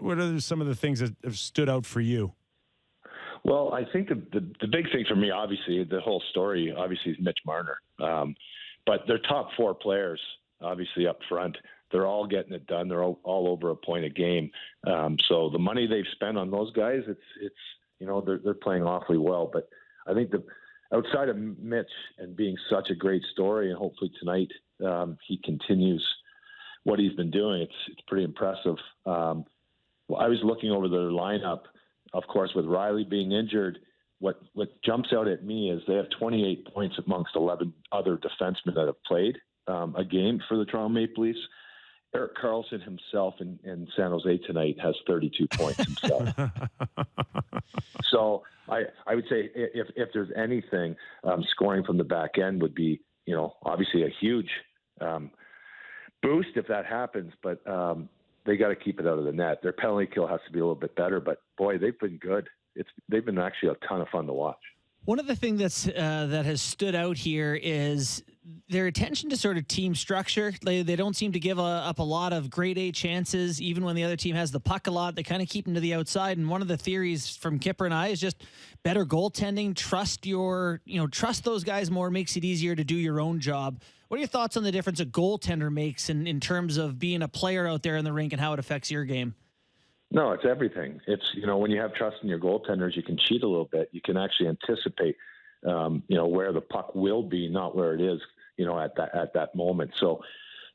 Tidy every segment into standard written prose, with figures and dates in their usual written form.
what are some of the things that have stood out for you? Well, I think the big thing for me, obviously, the whole story, obviously, is Mitch Marner. But their top four players, obviously, up front, they're all getting it done. They're all over a point a game. So the money they've spent on those guys, it's they're playing awfully well. But I think outside of Mitch and being such a great story, and hopefully tonight he continues what he's been doing, it's pretty impressive. I was looking over their lineup, of course, with Riley being injured. What jumps out at me is they have 28 points amongst 11 other defensemen that have played a game for the Toronto Maple Leafs. Erik Karlsson himself in San Jose tonight has 32 points himself. So I would say if there's anything, scoring from the back end would be, obviously a huge boost if that happens, but they got to keep it out of the net. Their penalty kill has to be a little bit better, but boy, they've been good. They've been actually a ton of fun to watch. One of the things that has stood out here is their attention to sort of team structure. They don't seem to give up a lot of grade A chances, even when the other team has the puck a lot. They kind of keep them to the outside. And one of the theories from Kyper and I is just better goaltending. Trust those guys more, makes it easier to do your own job. What are your thoughts on the difference a goaltender makes in terms of being a player out there in the rink and how it affects your game? No, it's everything. It's, when you have trust in your goaltenders, you can cheat a little bit. You can actually anticipate, where the puck will be, not where it is, at that moment. So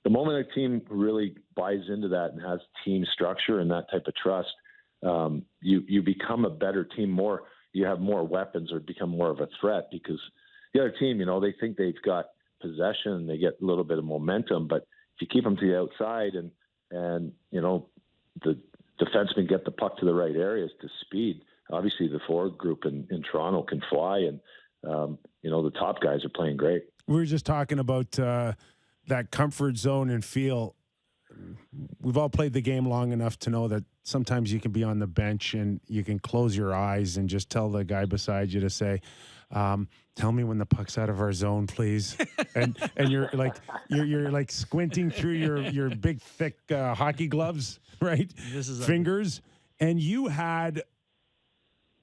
the moment a team really buys into that and has team structure and that type of trust, you become a better team. You have more weapons or become more of a threat, because the other team, they think they've got possession and they get a little bit of momentum, but if you keep them to the outside and the defensemen get the puck to the right areas to speed, obviously the forward group in Toronto can fly, and the top guys are playing great. We were just talking about that comfort zone and feel. We've all played the game long enough to know that sometimes you can be on the bench and you can close your eyes and just tell the guy beside you to say, tell me when the puck's out of our zone, please. and you're like squinting through your big thick hockey gloves, right? Fingers. And you had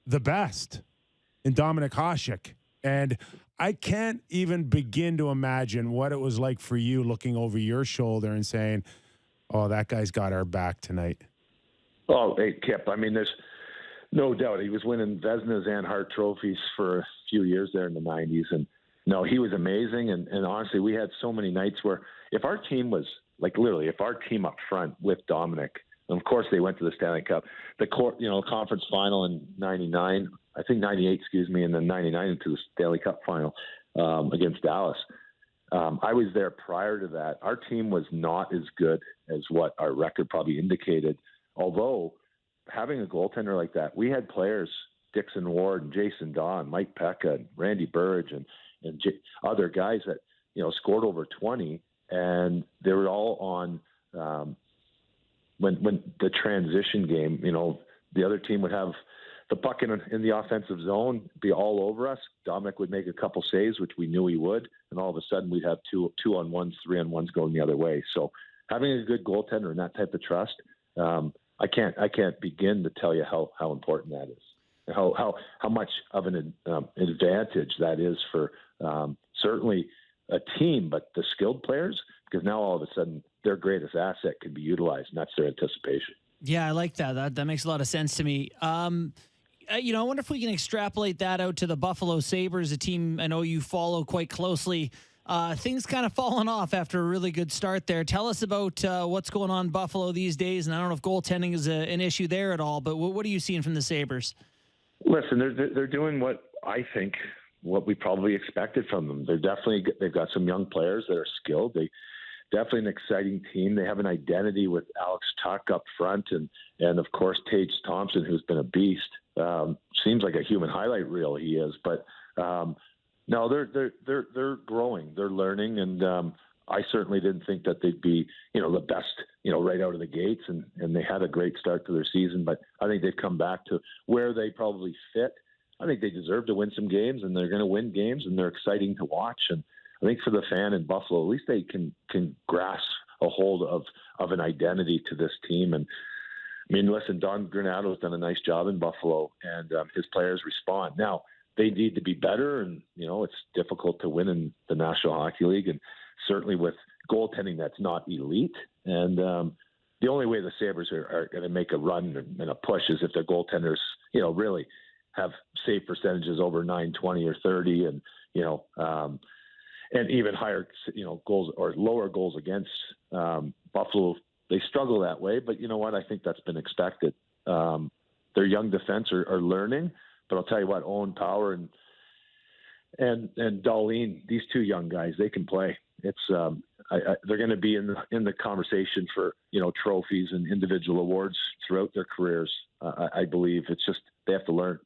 the best in Dominik Hasek. And I can't even begin to imagine what it was like for you looking over your shoulder and saying, oh, that guy's got our back tonight. Oh, hey, Kip. I mean, there's no doubt he was winning Vezinas and Hart trophies for a few years there in the 90s. And, no, he was amazing. And honestly, we had so many nights where if our team was, if our team up front with Dominik, and of course they went to the Stanley Cup, the conference final in 99, I think 98, and then 99 into the Stanley Cup final against Dallas. I was there prior to that. Our team was not as good as what our record probably indicated, although having a goaltender like that, we had players, Dixon Ward and Jason Dawn, Mike Pekka, and Randy Burge, and other guys that, scored over 20, and they were all on when the transition game, the other team would have the puck in the offensive zone, be all over us. Dominik would make a couple saves, which we knew he would, and all of a sudden we'd have 2-on-1s, 3-on-1s going the other way. So having a good goaltender and that type of trust, I can't begin to tell you how important that is, how much of an advantage that is for certainly a team, but the skilled players, because now all of a sudden their greatest asset can be utilized, and that's their anticipation. Yeah, I like that. That makes a lot of sense to me. I wonder if we can extrapolate that out to the Buffalo Sabres, a team I know you follow quite closely. Things kind of fallen off after a really good start there. Tell us about what's going on in Buffalo these days, and I don't know if goaltending is an issue there at all, but what are you seeing from the Sabres? Listen, they're doing what we probably expected from them. They've got some young players that are skilled. They definitely an exciting team. They have an identity with Alex Tuch up front, and of course Tage Thompson, who's been a beast. Seems like a human highlight reel he is, but no, they're growing, they're learning, and I certainly didn't think that they'd be the best right out of the gates, and they had a great start to their season. But I think they've come back to where they probably fit. I think they deserve to win some games, and they're going to win games, and they're exciting to watch. And I think for the fan in Buffalo, at least they can grasp a hold of an identity to this team. And I mean, listen, Don Granado's done a nice job in Buffalo, and his players respond. Now, they need to be better, and, it's difficult to win in the National Hockey League, and certainly with goaltending that's not elite. And the only way the Sabres are going to make a run and a push is if their goaltenders, really have save percentages over 920 or 30, and, and even higher, goals or lower goals against. Buffalo, they struggle that way, but you know what? I think that's been expected. Their young defense are learning, but I'll tell you what, Owen Power and Darlene, these two young guys, they can play. It's they're going to be in the conversation for trophies and individual awards throughout their careers. I believe it's just they have to learn.